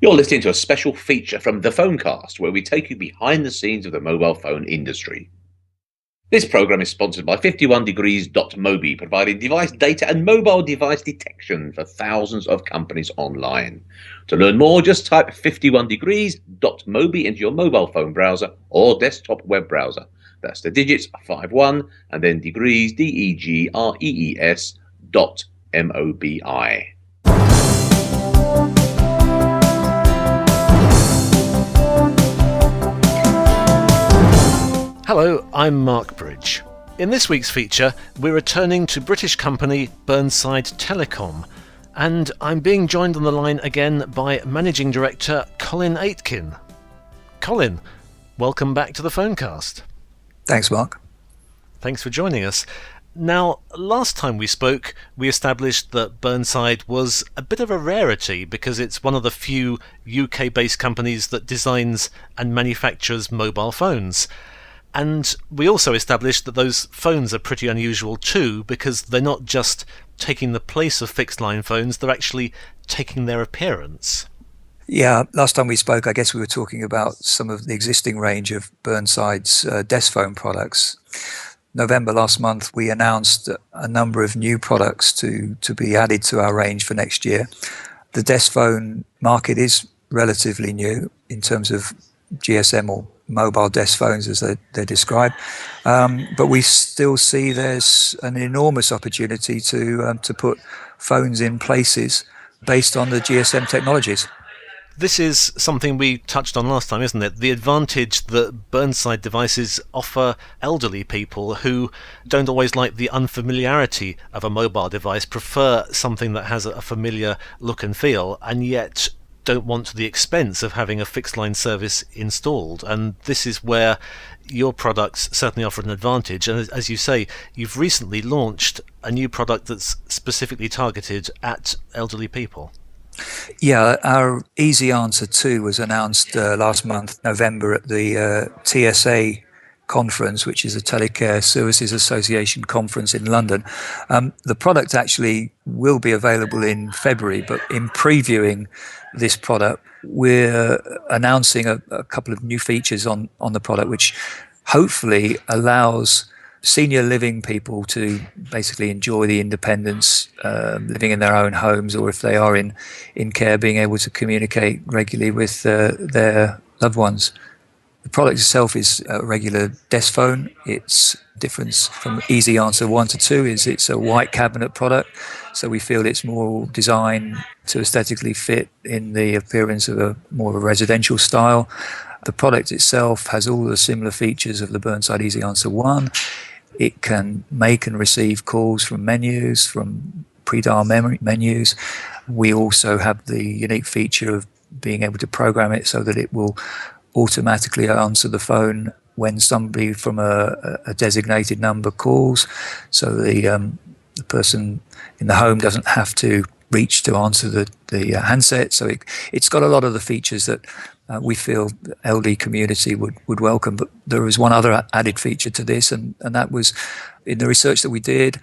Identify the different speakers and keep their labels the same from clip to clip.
Speaker 1: You're listening to a special feature from The Phonecast, where we take you behind the scenes of the mobile phone industry. This program is sponsored by 51degrees.mobi, providing device data and mobile device detection for thousands of companies online. To learn more, just type 51degrees.mobi into your mobile phone browser or desktop web browser. That's the digits 51 and then degrees, DEGREES .mobi.
Speaker 2: Hello, I'm Mark Bridge. In this week's feature, we're returning to British company Burnside Telecom, and I'm being joined on the line again by Managing Director Colin Aitken. Colin, welcome back to the Phonecast.
Speaker 3: Thanks, Mark.
Speaker 2: Thanks for joining us. Now, last time we spoke, we established that Burnside was a bit of a rarity because it's one of the few UK-based companies that designs and manufactures mobile phones. And we also established that those phones are pretty unusual too, because they're not just taking the place of fixed line phones, they're actually taking their appearance.
Speaker 3: Yeah, last time we spoke, I guess we were talking about some of the existing range of Burnside's desk phone products. November last month, we announced a number of new products to be added to our range for next year. The desk phone market is relatively new in terms of GSM or mobile desk phones as they're described, but we still see there's an enormous opportunity to put phones in places based on the GSM technologies.
Speaker 2: This is something we touched on last time, isn't it? The advantage that Burnside devices offer elderly people who don't always like the unfamiliarity of a mobile device, prefer something that has a familiar look and feel, and yet don't want the expense of having a fixed line service installed. And this is where your products certainly offer an advantage. And as you say, you've recently launched a new product that's specifically targeted at elderly people.
Speaker 3: Yeah, our Easy Answer 2 was announced last month, November, at the TSA conference, which is a Telecare Services Association conference in London. The product actually will be available in February, but in previewing this product, we're announcing a couple of new features on the product, which hopefully allows senior living people to basically enjoy the independence, living in their own homes, or if they are in care, being able to communicate regularly with their loved ones. The product itself is a regular desk phone. Its difference from Easy Answer 1 to 2 is it's a white cabinet product, so we feel it's more designed to aesthetically fit in the appearance of more of a residential style. The product itself has all the similar features of the Burnside Easy Answer 1. It can make and receive calls from menus, from pre-dial menus. We also have the unique feature of being able to program it so that it will automatically answer the phone when somebody from a designated number calls, so the person in the home doesn't have to reach to answer the handset. So it's got a lot of the features that we feel the LD community would welcome. But there is one other added feature to this, and that was in the research that we did.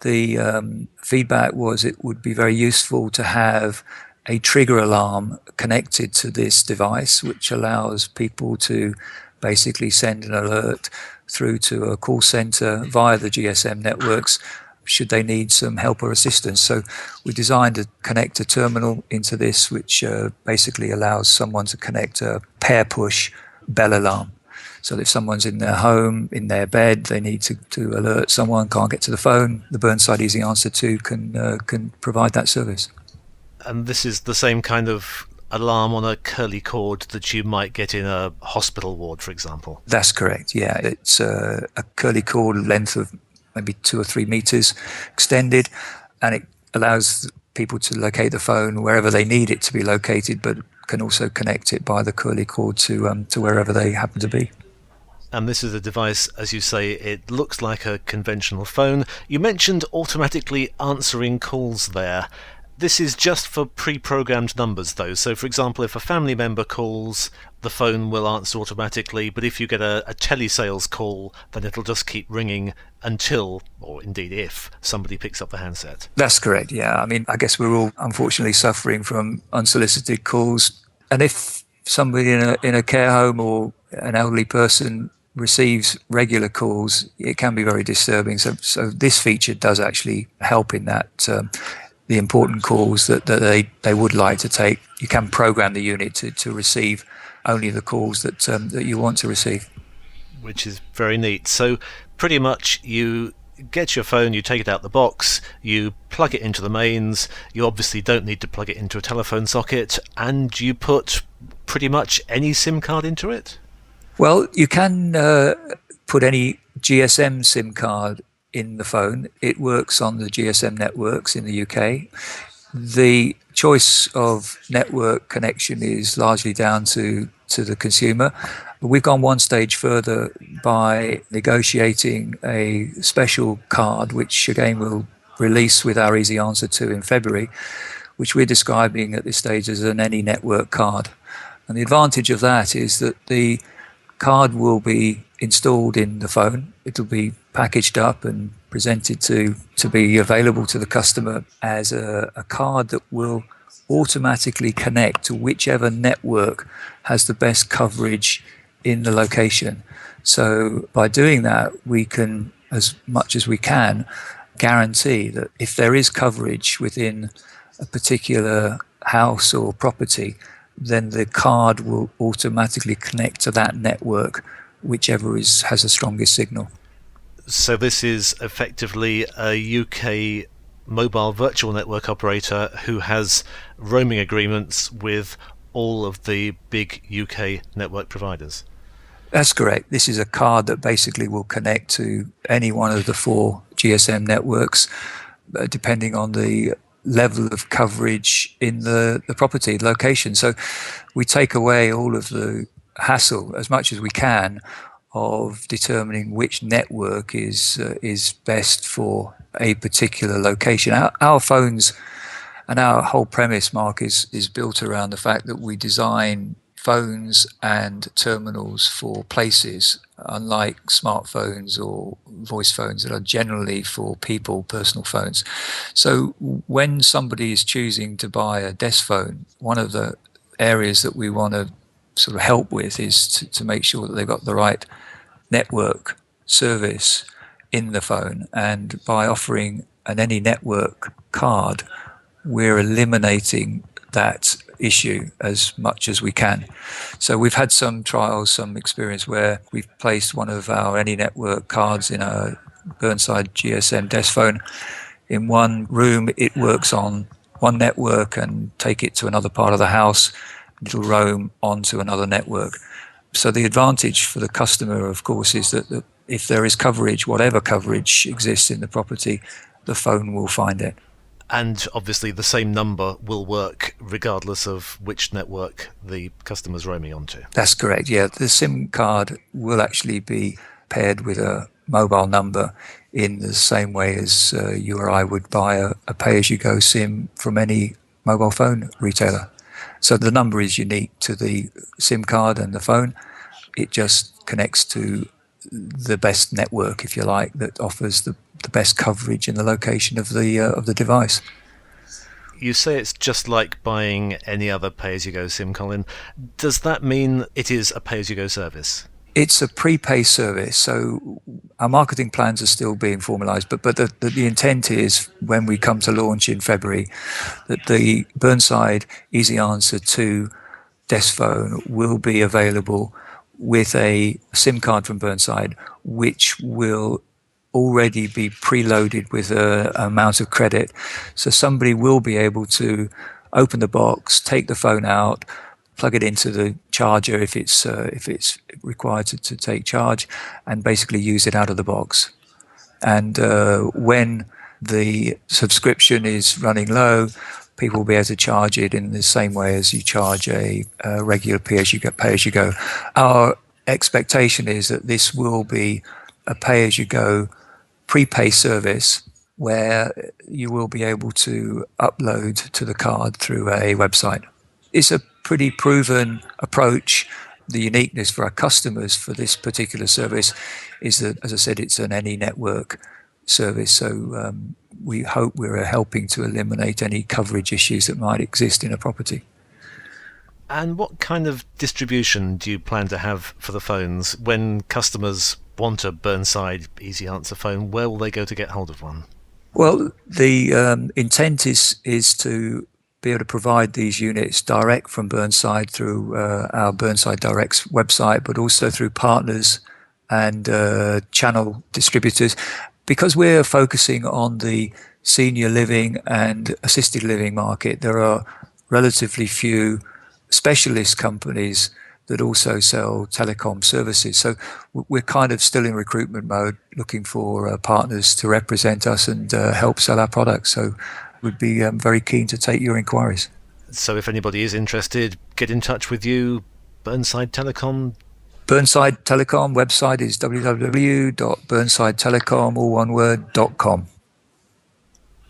Speaker 3: The feedback was it would be very useful to have a trigger alarm connected to this device, which allows people to basically send an alert through to a call center via the GSM networks should they need some help or assistance. So we designed a connector terminal into this, which basically allows someone to connect a pair push bell alarm. So that if someone's in their home, in their bed, they need to alert someone, can't get to the phone, the Burnside Easy Answer 2 can provide that service.
Speaker 2: And this is the same kind of alarm on a curly cord that you might get in a hospital ward, for example?
Speaker 3: That's correct, yeah. It's a curly cord length of maybe 2 or 3 meters extended, and it allows people to locate the phone wherever they need it to be located, but can also connect it by the curly cord to wherever they happen to be.
Speaker 2: And this is a device, as you say, it looks like a conventional phone. You mentioned automatically answering calls there. This is just for pre-programmed numbers, though. So, for example, if a family member calls, the phone will answer automatically. But if you get a telesales call, then it'll just keep ringing until, or indeed if, somebody picks up the handset.
Speaker 3: That's correct, yeah. I mean, I guess we're all unfortunately suffering from unsolicited calls And if somebody in a care home or an elderly person receives regular calls, it can be very disturbing. So this feature does actually help in that. The important calls that they would like to take, you can program the unit to receive only the calls that you want to receive.
Speaker 2: Which is very neat. So pretty much you get your phone, you take it out the box, you plug it into the mains, you obviously don't need to plug it into a telephone socket, and you put pretty much any SIM card into it?
Speaker 3: Well, you can put any GSM SIM card in the phone. It works on the GSM networks in the UK. The choice of network connection is largely down to the consumer. We've gone one stage further by negotiating a special card, which again we'll release with our Easy Answer 2 in February, which we're describing at this stage as an any network card. And the advantage of that is that the card will be installed in the phone. It'll be packaged up and presented to be available to the customer as a card that will automatically connect to whichever network has the best coverage in the location. So by doing that, we can, as much as we can, guarantee that if there is coverage within a particular house or property, then the card will automatically connect to that network, whichever has the strongest signal.
Speaker 2: So this is effectively a UK mobile virtual network operator who has roaming agreements with all of the big UK network providers.
Speaker 3: That's correct. This is a card that basically will connect to any one of the 4 GSM networks, depending on the level of coverage in the property location. So we take away all of the hassle as much as we can of determining which network is best for a particular location. Our phones and our whole premise, Mark, is built around the fact that we design phones and terminals for places, unlike smartphones or voice phones that are generally for people, personal phones. So when somebody is choosing to buy a desk phone, one of the areas that we want to sort of help with is to make sure that they've got the right network service in the phone. And by offering an any network card, we're eliminating that issue as much as we can. So we've had some trials, some experience where we've placed one of our any network cards in a Burnside GSM desk phone. In one room, it works on one network, and take it to another part of the house, it'll roam onto another network. So the advantage for the customer, of course, is that if there is coverage, whatever coverage exists in the property, the phone will find it.
Speaker 2: And obviously the same number will work regardless of which network the customer's roaming onto.
Speaker 3: That's correct, yeah. The SIM card will actually be paired with a mobile number in the same way as you or I would buy a pay-as-you-go SIM from any mobile phone retailer. So the number is unique to the SIM card and the phone. It just connects to the best network, if you like, that offers the best coverage in the location of the device.
Speaker 2: You say it's just like buying any other pay-as-you-go SIM, Colin. Does that mean it is a pay-as-you-go service?
Speaker 3: It's a prepay service, so our marketing plans are still being formalised, but the intent is, when we come to launch in February, that the Burnside Easy Answer 2 desk phone will be available with a SIM card from Burnside, which will already be preloaded with an amount of credit. So somebody will be able to open the box, take the phone out, plug it into the charger if it's required to take charge, and basically use it out of the box. And when the subscription is running low, people will be able to charge it in the same way as you charge a regular pay-as-you-go. Our expectation is that this will be a pay-as-you-go prepay service where you will be able to upload to the card through a website. It's a pretty proven approach. The uniqueness for our customers for this particular service is that, as I said, it's an any network service. So we hope we're helping to eliminate any coverage issues that might exist in a property.
Speaker 2: And what kind of distribution do you plan to have for the phones? When customers want a Burnside Easy Answer phone, where will they go to get hold of one?
Speaker 3: Well, the intent is to be able to provide these units direct from Burnside through our Burnside Direct's website, but also through partners and channel distributors. Because we're focusing on the senior living and assisted living market, there are relatively few specialist companies that also sell telecom services. So we're kind of still in recruitment mode, looking for partners to represent us and help sell our products. So we'd be very keen to take your inquiries.
Speaker 2: So if anybody is interested, get in touch with you. Burnside Telecom.
Speaker 3: Burnside Telecom website is www.burnsidetelecom, all one word, .com.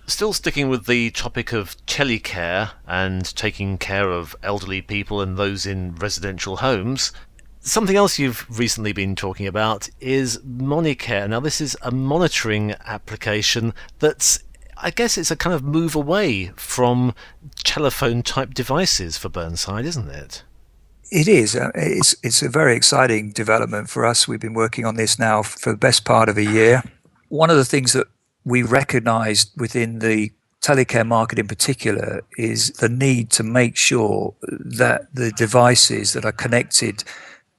Speaker 2: Still sticking with the topic of telecare and taking care of elderly people and those in residential homes, something else you've recently been talking about is MoniCare. Now, this is a monitoring application that's, I guess it's a kind of move away from telephone-type devices for Burnside, isn't it?
Speaker 3: It is. It's a very exciting development for us. We've been working on this now for the best part of a year. One of the things that we recognized within the telecare market in particular is the need to make sure that the devices that are connected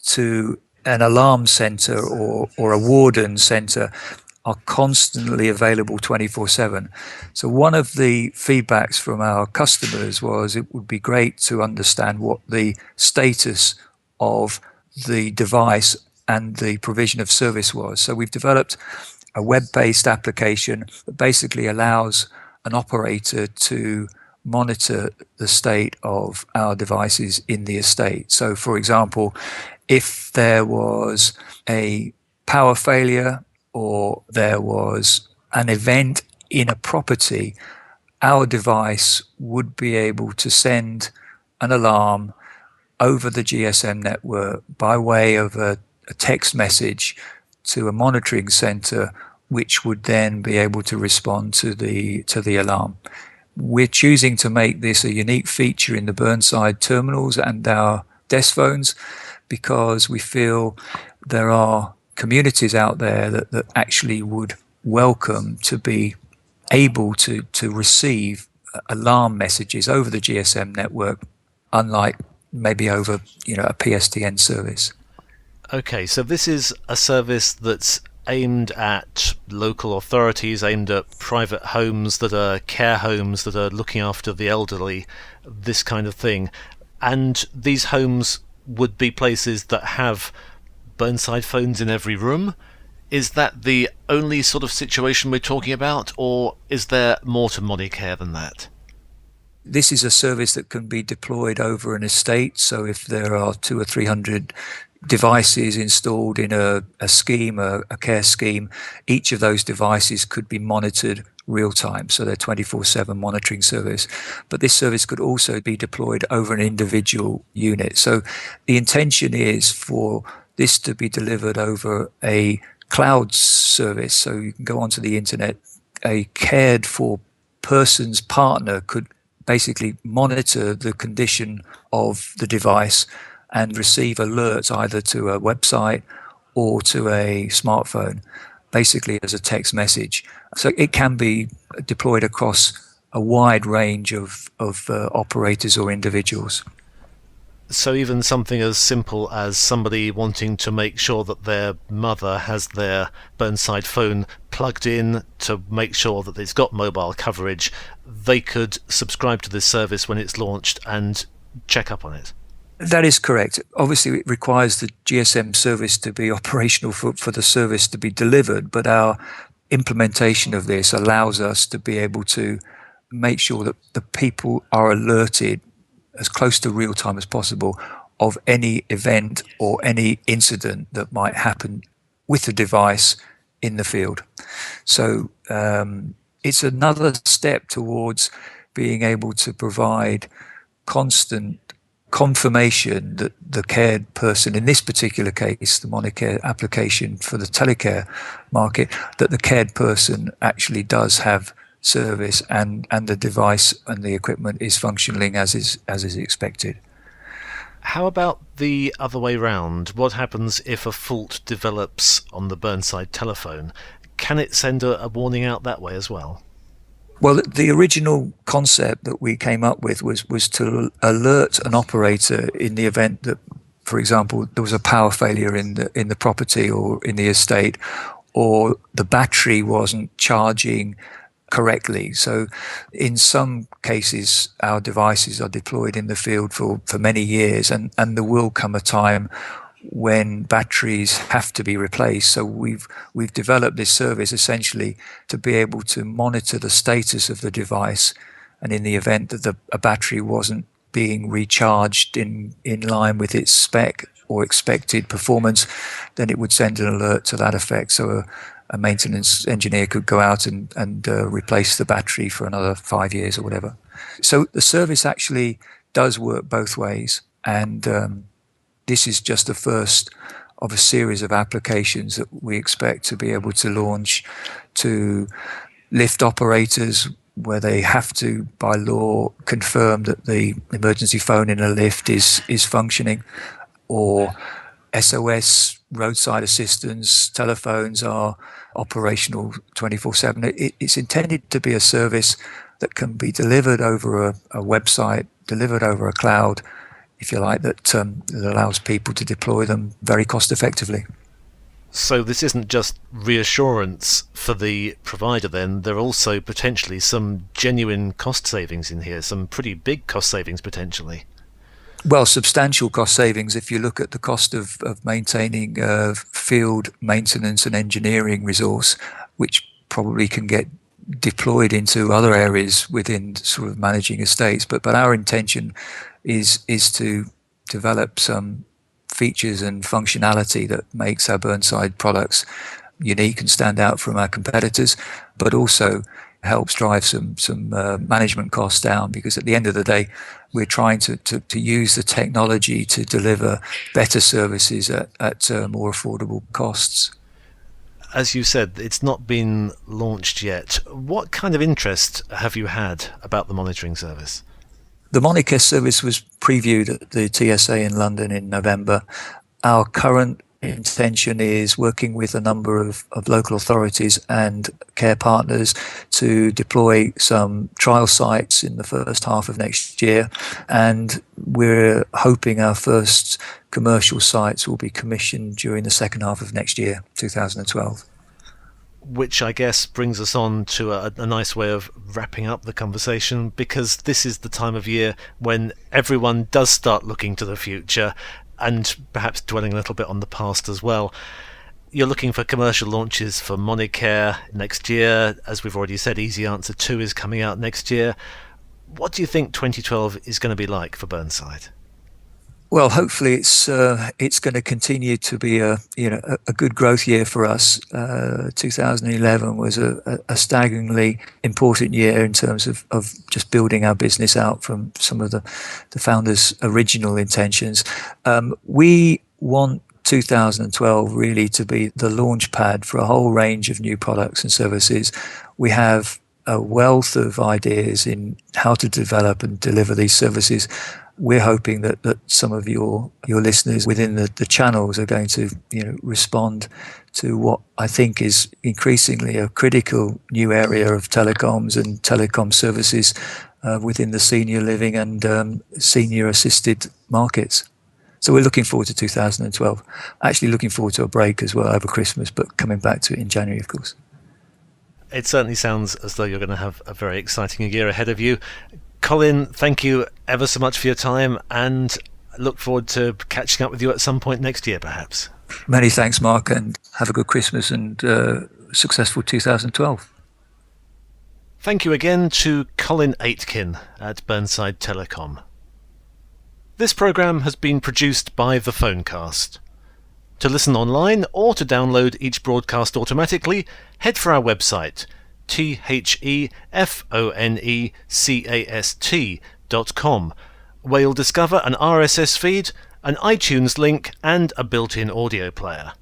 Speaker 3: to an alarm center or a warden center are constantly available 24/7. So one of the feedbacks from our customers was it would be great to understand what the status of the device and the provision of service was. So we've developed a web-based application that basically allows an operator to monitor the state of our devices in the estate. So, for example, if there was a power failure or there was an event in a property, our device would be able to send an alarm over the GSM network by way of a text message to a monitoring center, which would then be able to respond to the alarm. We're choosing to make this a unique feature in the Burnside terminals and our desk phones because we feel there are communities out there that actually would welcome to be able to receive alarm messages over the GSM network, unlike maybe over a PSTN service.
Speaker 2: Okay, so this is a service that's aimed at local authorities, aimed at private homes that are care homes that are looking after the elderly, this kind of thing. And these homes would be places that have Burnside phones in every room. Is that the only sort of situation we're talking about, or is there more to MoniCare than that?
Speaker 3: This is a service that can be deployed over an estate. So if there are 200 or 300 devices installed in a scheme, a care scheme, each of those devices could be monitored real time. So they're 24/7 monitoring service. But this service could also be deployed over an individual unit. So the intention is for this to be delivered over a cloud service. So you can go onto the internet. A cared for person's partner could basically monitor the condition of the device and receive alerts either to a website or to a smartphone, basically as a text message. So it can be deployed across a wide range of operators or individuals.
Speaker 2: So even something as simple as somebody wanting to make sure that their mother has their Burnside phone plugged in to make sure that it's got mobile coverage, they could subscribe to this service when it's launched and check up on it.
Speaker 3: That is correct. Obviously, it requires the GSM service to be operational for the service to be delivered, but our implementation of this allows us to be able to make sure that the people are alerted as close to real time as possible of any event or any incident that might happen with the device in the field. So it's another step towards being able to provide constant confirmation that the cared person, in this particular case, the MoniCare application for the telecare market, that the cared person actually does have service and the device and the equipment is functioning as is expected.
Speaker 2: How about the other way round? What happens if a fault develops on the Burnside telephone? Can it send a warning out that way as well?
Speaker 3: Well, the original concept that we came up with was to alert an operator in the event that, for example, there was a power failure in the property or in the estate, or the battery wasn't charging correctly. So in some cases, our devices are deployed in the field for many years, and there will come a time when batteries have to be replaced. So we've developed this service essentially to be able to monitor the status of the device, and in the event that a battery wasn't being recharged in line with its spec or expected performance, then it would send an alert to that effect. So a maintenance engineer could go out and replace the battery for another 5 years or whatever. So the service actually does work both ways, and this is just the first of a series of applications that we expect to be able to launch to lift operators, where they have to, by law, confirm that the emergency phone in a lift is functioning, or SOS, roadside assistance telephones are operational 24/7. It's intended to be a service that can be delivered over a website, delivered over a cloud, if you like, that allows people to deploy them very cost effectively.
Speaker 2: So this isn't just reassurance for the provider then, there are also potentially some genuine cost savings in here, some pretty big cost savings potentially.
Speaker 3: Well, substantial cost savings if you look at the cost of maintaining field maintenance and engineering resource, which probably can get deployed into other areas within sort of managing estates. But our intention is to develop some features and functionality that makes our Burnside products unique and stand out from our competitors, but also helps drive some management costs down, because at the end of the day, we're trying to use the technology to deliver better services at more affordable costs.
Speaker 2: As you said, it's not been launched yet. What kind of interest have you had about the monitoring service?
Speaker 3: The MoniCare service was previewed at the TSA in London in November. Our current intention is working with a number of local authorities and care partners to deploy some trial sites in the first half of next year, and we're hoping our first commercial sites will be commissioned during the second half of next year, 2012.
Speaker 2: Which I guess brings us on to a nice way of wrapping up the conversation, because this is the time of year when everyone does start looking to the future and perhaps dwelling a little bit on the past as well. You're looking for commercial launches for MoniCare next year. As we've already said, Easy Answer 2 is coming out next year. What do you think 2012 is going to be like for Burnside?
Speaker 3: Well, hopefully it's going to continue to be a good growth year for us. 2011 was a staggeringly important year in terms of just building our business out from some of the founders' original intentions. We want 2012 really to be the launch pad for a whole range of new products and services. We have a wealth of ideas in how to develop and deliver these services. We're hoping that some of your listeners within the channels are going to respond to what I think is increasingly a critical new area of telecoms and telecom services within the senior living and senior assisted markets. So we're looking forward to 2012. Actually looking forward to a break as well over Christmas, but coming back to it in January, of course.
Speaker 2: It certainly sounds as though you're going to have a very exciting year ahead of you. Colin, thank you ever so much for your time, and look forward to catching up with you at some point next year, perhaps.
Speaker 3: Many thanks, Mark, and have a good Christmas and successful 2012.
Speaker 2: Thank you again to Colin Aitken at Burnside Telecom. This programme has been produced by The Phonecast. To listen online or to download each broadcast automatically, head for our website, thephonecast.com, where you'll discover an RSS feed, an iTunes link, and a built-in audio player.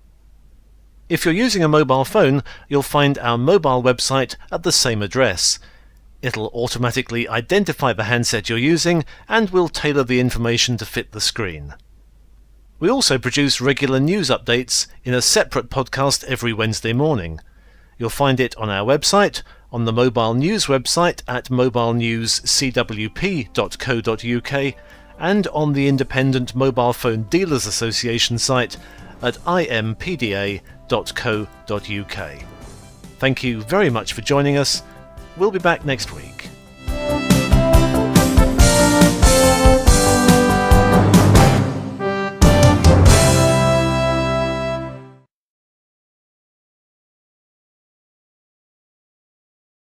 Speaker 2: If you're using a mobile phone, you'll find our mobile website at the same address. It'll automatically identify the handset you're using and will tailor the information to fit the screen. We also produce regular news updates in a separate podcast every Wednesday morning. You'll find it on our website, on the Mobile News website at mobilenewscwp.co.uk, and on the Independent Mobile Phone Dealers Association site at impda.co.uk. Thank you very much for joining us. We'll be back next week.